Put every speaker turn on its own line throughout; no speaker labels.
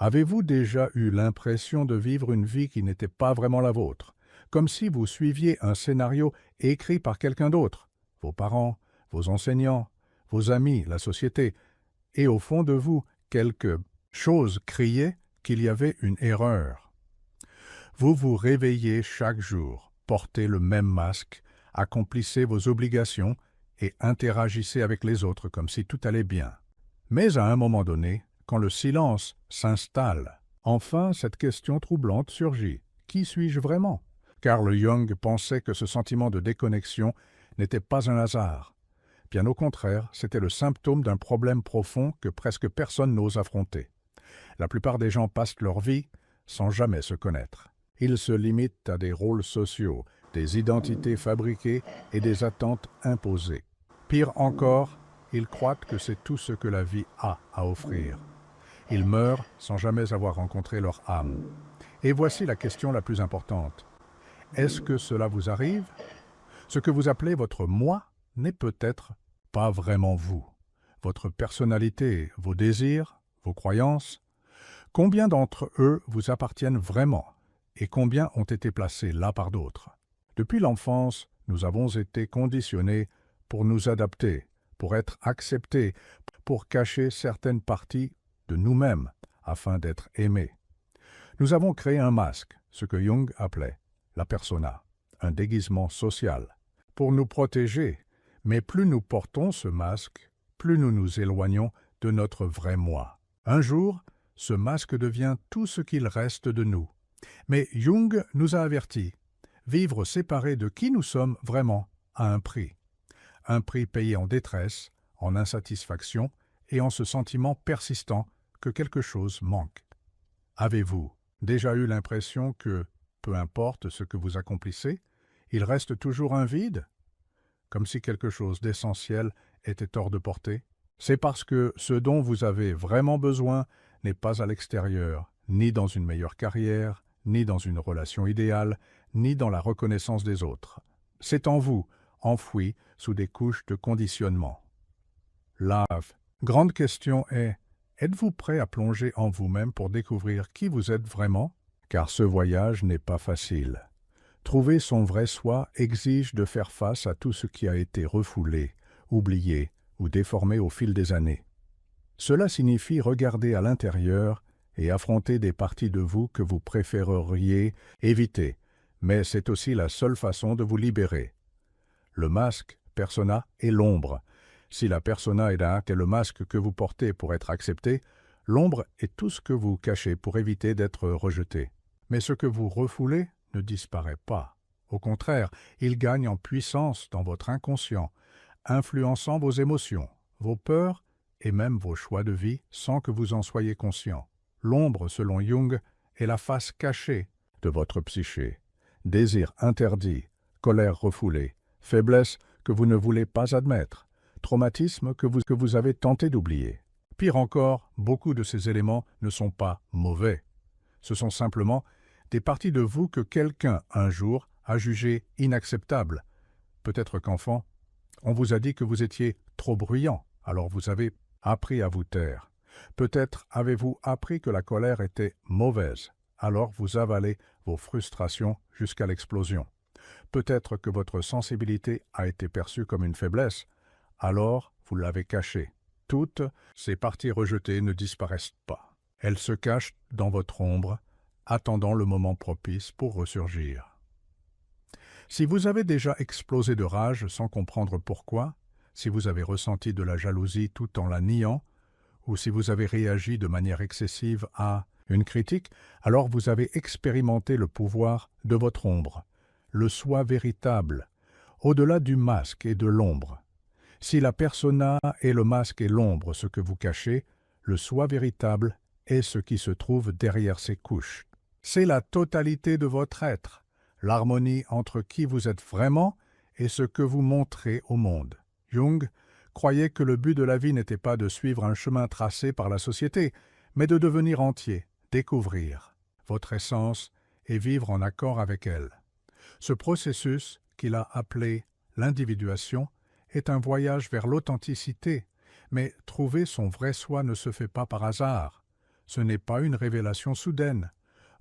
Avez-vous déjà eu l'impression de vivre une vie qui n'était pas vraiment la vôtre, comme si vous suiviez un scénario écrit par quelqu'un d'autre, vos parents, vos enseignants, vos amis, la société, et au fond de vous, quelque chose criait qu'il y avait une erreur. Vous vous réveillez chaque jour, portez le même masque, accomplissez vos obligations et interagissez avec les autres comme si tout allait bien. Mais à un moment donné, quand le silence s'installe, enfin cette question troublante surgit. Qui suis-je vraiment? Carl Jung pensait que ce sentiment de déconnexion n'était pas un hasard. Bien au contraire, c'était le symptôme d'un problème profond que presque personne n'ose affronter. La plupart des gens passent leur vie sans jamais se connaître. Ils se limitent à des rôles sociaux, des identités fabriquées et des attentes imposées. Pire encore, ils croient que c'est tout ce que la vie a à offrir. Ils meurent sans jamais avoir rencontré leur âme. Et voici la question la plus importante. Est-ce que cela vous arrive? Ce que vous appelez votre moi n'est peut-être pas vraiment vous. Votre personnalité, vos désirs, vos croyances, combien d'entre eux vous appartiennent vraiment et combien ont été placés là par d'autres? Depuis l'enfance, nous avons été conditionnés pour nous adapter, pour être acceptés, pour cacher certaines parties de nous-mêmes afin d'être aimés. Nous avons créé un masque, ce que Jung appelait la persona, un déguisement social, pour nous protéger, mais plus nous portons ce masque, plus nous nous éloignons de notre vrai moi. Un jour, ce masque devient tout ce qu'il reste de nous. Mais Jung nous a avertis, vivre séparé de qui nous sommes vraiment a un prix payé en détresse, en insatisfaction et en ce sentiment persistant que quelque chose manque. Avez-vous déjà eu l'impression que, peu importe ce que vous accomplissez, il reste toujours un vide? Comme si quelque chose d'essentiel était hors de portée? C'est parce que ce dont vous avez vraiment besoin n'est pas à l'extérieur, ni dans une meilleure carrière, ni dans une relation idéale, ni dans la reconnaissance des autres. C'est en vous, enfoui sous des couches de conditionnement. La grande question est, êtes-vous prêt à plonger en vous-même pour découvrir qui vous êtes vraiment? Car ce voyage n'est pas facile. Trouver son vrai soi exige de faire face à tout ce qui a été refoulé, oublié ou déformé au fil des années. Cela signifie regarder à l'intérieur et affronter des parties de vous que vous préféreriez éviter, mais c'est aussi la seule façon de vous libérer. Le masque, persona, est l'ombre. Si la persona est le masque que vous portez pour être accepté, l'ombre est tout ce que vous cachez pour éviter d'être rejeté. Mais ce que vous refoulez ne disparaît pas. Au contraire, il gagne en puissance dans votre inconscient, influençant vos émotions, vos peurs et même vos choix de vie sans que vous en soyez conscient. L'ombre, selon Jung, est la face cachée de votre psyché. Désir interdit, colère refoulée, faiblesse que vous ne voulez pas admettre, traumatisme que vous avez tenté d'oublier. Pire encore, beaucoup de ces éléments ne sont pas mauvais. Ce sont simplement des parties de vous que quelqu'un, un jour, a jugées inacceptables. Peut-être qu'enfant, on vous a dit que vous étiez trop bruyant, alors vous avez appris à vous taire. Peut-être avez-vous appris que la colère était mauvaise, alors vous avalez vos frustrations jusqu'à l'explosion. Peut-être que votre sensibilité a été perçue comme une faiblesse, alors vous l'avez cachée. Toutes ces parties rejetées ne disparaissent pas. Elles se cachent dans votre ombre, attendant le moment propice pour ressurgir. Si vous avez déjà explosé de rage sans comprendre pourquoi, si vous avez ressenti de la jalousie tout en la niant, ou si vous avez réagi de manière excessive à une critique, alors vous avez expérimenté le pouvoir de votre ombre, le soi véritable, au-delà du masque et de l'ombre. Si la persona est le masque et l'ombre ce que vous cachez, le soi véritable est ce qui se trouve derrière ces couches. C'est la totalité de votre être, l'harmonie entre qui vous êtes vraiment et ce que vous montrez au monde. Jung croyait que le but de la vie n'était pas de suivre un chemin tracé par la société, mais de devenir entier, découvrir votre essence et vivre en accord avec elle. Ce processus, qu'il a appelé l'individuation, est un voyage vers l'authenticité, mais trouver son vrai soi ne se fait pas par hasard. Ce n'est pas une révélation soudaine.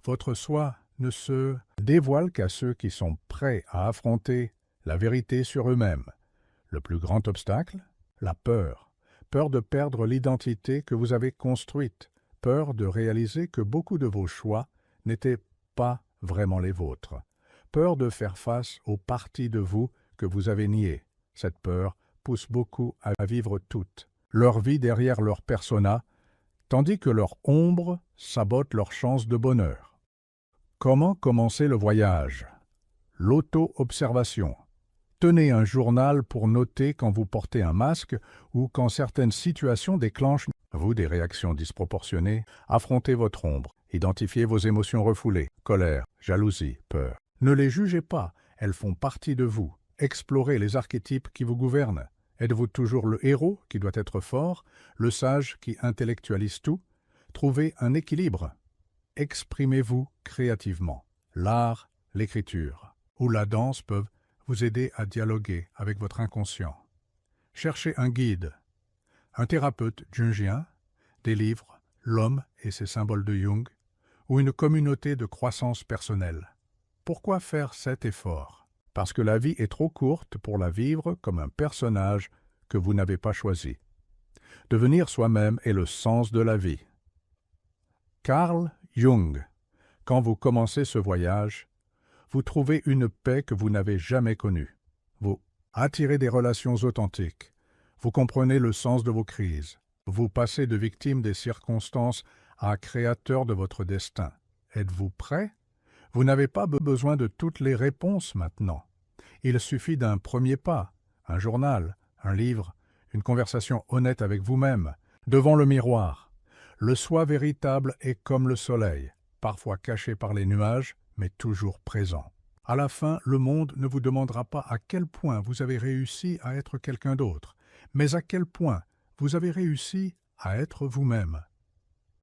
Votre soi ne se dévoile qu'à ceux qui sont prêts à affronter la vérité sur eux-mêmes. Le plus grand obstacle? La peur. Peur de perdre l'identité que vous avez construite. Peur de réaliser que beaucoup de vos choix n'étaient pas vraiment les vôtres. Peur de faire face aux parties de vous que vous avez niées. Cette peur pousse beaucoup à vivre toute leur vie derrière leur persona, tandis que leur ombre sabote leur chance de bonheur. Comment commencer le voyage? L'auto-observation. Tenez un journal pour noter quand vous portez un masque ou quand certaines situations déclenchent vous des réactions disproportionnées. Affrontez votre ombre. Identifiez vos émotions refoulées, colère, jalousie, peur. Ne les jugez pas, elles font partie de vous. Explorez les archétypes qui vous gouvernent. Êtes-vous toujours le héros qui doit être fort, le sage qui intellectualise tout? Trouvez un équilibre. Exprimez-vous créativement. L'art, l'écriture ou la danse peuvent vous aider à dialoguer avec votre inconscient. Cherchez un guide, un thérapeute jungien, des livres, L'homme et ses symboles de Jung, ou une communauté de croissance personnelle. Pourquoi faire cet effort? Parce que la vie est trop courte pour la vivre comme un personnage que vous n'avez pas choisi. Devenir soi-même est le sens de la vie. Carl Jung. Quand vous commencez ce voyage, vous trouvez une paix que vous n'avez jamais connue. Vous attirez des relations authentiques. Vous comprenez le sens de vos crises. Vous passez de victime des circonstances à créateur de votre destin. Êtes-vous prêt? Vous n'avez pas besoin de toutes les réponses maintenant. Il suffit d'un premier pas, un journal, un livre, une conversation honnête avec vous-même, devant le miroir. Le soi véritable est comme le soleil, parfois caché par les nuages, mais toujours présent. À la fin, le monde ne vous demandera pas à quel point vous avez réussi à être quelqu'un d'autre, mais à quel point vous avez réussi à être vous-même.